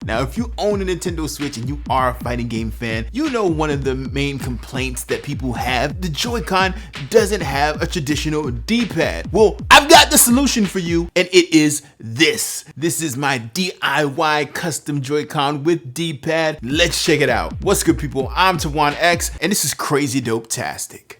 Now, if you own a Nintendo Switch and you are a fighting game fan, you know one of the main complaints that people have, the Joy-Con doesn't have a traditional D-pad. Well, I've got the solution for you, and it is this. This is my DIY custom Joy-Con with D-pad. Let's check it out. What's good, people? I'm Tuan X, and this is CrazyDopetastic.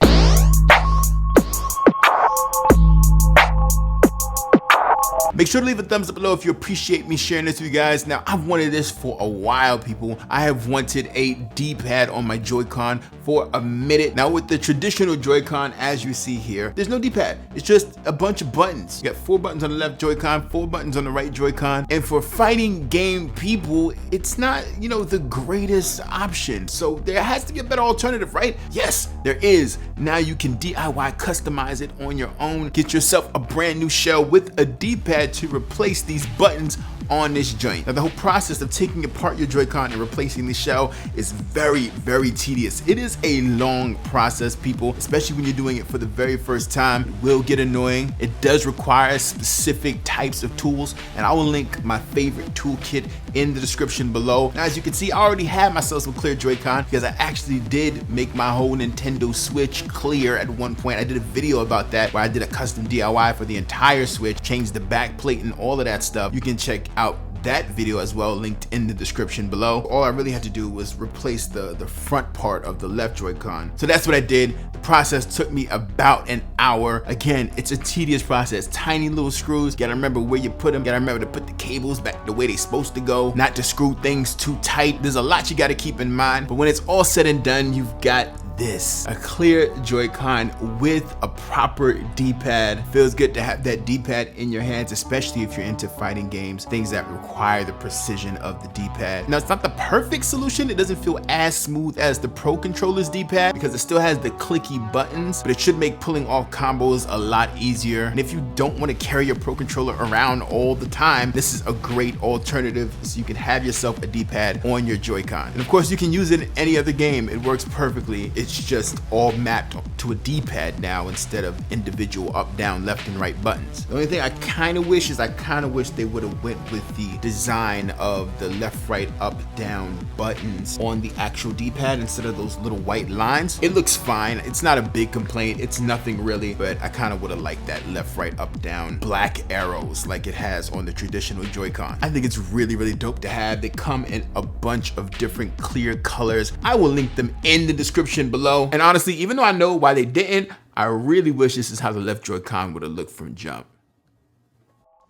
Make sure to leave a thumbs up below if you appreciate me sharing this with you guys. Now, I've wanted this for a while, people. I have wanted a D-pad on my Joy-Con for a minute. Now, with the traditional Joy-Con, as you see here, there's no D-pad. It's just a bunch of buttons. You got 4 buttons on the left Joy-Con, 4 buttons on the right Joy-Con. And for fighting game people, it's not, the greatest option. So there has to be a better alternative, right? Yes, there is. Now you can DIY customize it on your own. Get yourself a brand new shell with a D-pad to replace these buttons on this joint. Now, the whole process of taking apart your Joy-Con and replacing the shell is very, very tedious. It is a long process, people, especially when you're doing it for the very first time. It will get annoying. It does require specific types of tools, and I will link my favorite toolkit in the description below. Now, as you can see, I already have myself some clear Joy-Con because I actually did make my whole Nintendo Switch clear at one point. I did a video about that where I did a custom DIY for the entire Switch, changed the back plate and all of that stuff. You can check out that video as well, linked in the description below. All I really had to do was replace the front part of the left Joy-Con. So that's what I did. The process took me about an hour. Again, it's a tedious process. Tiny little screws. You gotta remember where you put them. You gotta remember to put the cables back the way they're supposed to go, not to screw things too tight. There's a lot you gotta keep in mind. But when it's all said and done, you've got this, a clear Joy-Con with a proper D-pad. Feels good to have that D-pad in your hands, especially if you're into fighting games, things that require the precision of the D-pad. Now, it's not the perfect solution. It doesn't feel as smooth as the Pro Controller's D-pad because it still has the clicky buttons, but it should make pulling off combos a lot easier. And if you don't want to carry your Pro Controller around all the time, this is a great alternative, so you can have yourself a D-pad on your Joy-Con. And of course, you can use it in any other game. It works perfectly. It's just all mapped to a D-pad now instead of individual up, down, left, and right buttons. The only thing I kind of wish they would have went with the design of the left, right, up, down buttons on the actual D-pad instead of those little white lines. It looks fine. It's not a big complaint. It's nothing really, but I kind of would have liked that left, right, up, down black arrows like it has on the traditional Joy-Con. I think it's really, really dope to have. They come in a bunch of different clear colors. I will link them in the description below. And honestly, even though I know why they didn't, I really wish this is how the left Joy-Con would have looked from jump.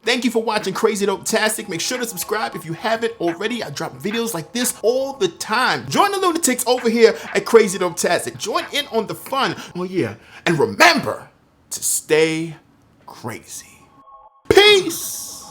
Thank you for watching CrazyDopetastic. Make sure to subscribe if you haven't already. I drop videos like this all the time. Join the lunatics over here at CrazyDopetastic. Join in on the fun. Oh yeah, and remember to stay crazy. Peace.